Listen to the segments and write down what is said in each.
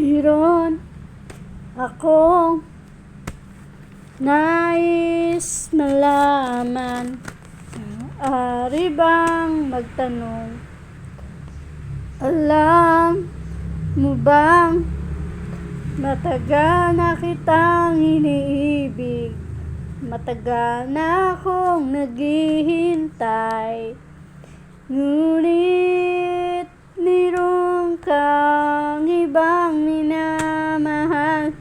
Mayroon akong nais malaman. Maaari bang magtanong? Alam mo bang matagal na kitang iniibig? Matagal na akong naghihintay. Ngunit mayroon kang ibang minamahal.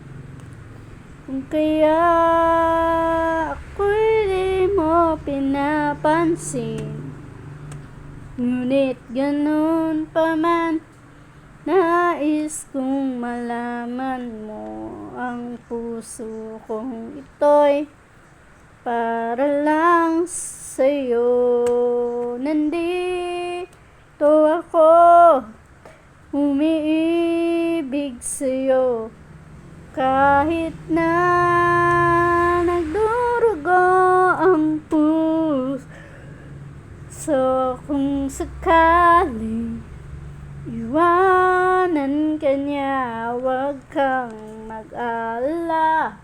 Kung kaya ako'y di mo pinapansin. Ngunit ganun pa man, nais kong malaman mo ang puso kong ito'y para lang sa'yo. Nandito ako, umiibig sa'yo, kahit na nagdurugo ang puso. Kung sakaling iwanan ka niya, huwag kang mag-alala.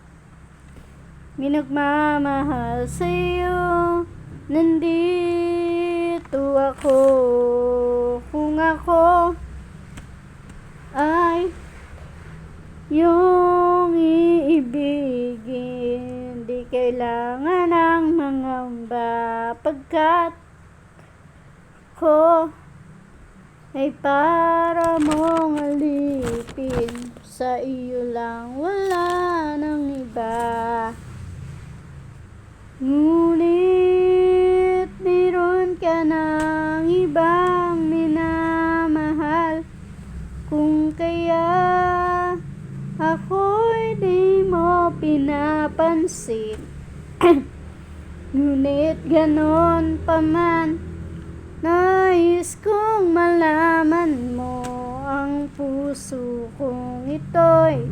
May nagmamahal sa'yo, nandito ako. Kung ako ay iyong iibigin, di kailangan ng mangamba, pagkat ako ay para mong alipin. Sa iyo lang, wala nang iba. Ngunit mayroon ka ng ibang minamahal. Kung kaya ako'y di mo pinapansin. Ngunit ganon pa man, nais kong malaman mo ang puso kong ito'y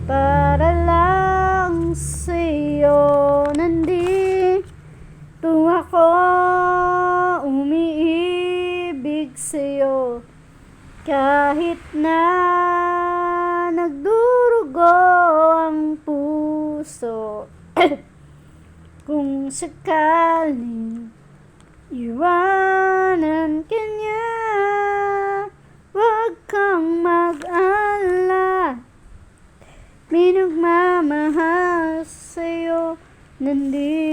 para lang sa'yo. Nandito ako, umiibig sa'yo, kahit na nagdurugo ang puso. Kung sakaling iwanan ka niya, huwag kang mag-alala. May nagmamahal sa'yo, nandito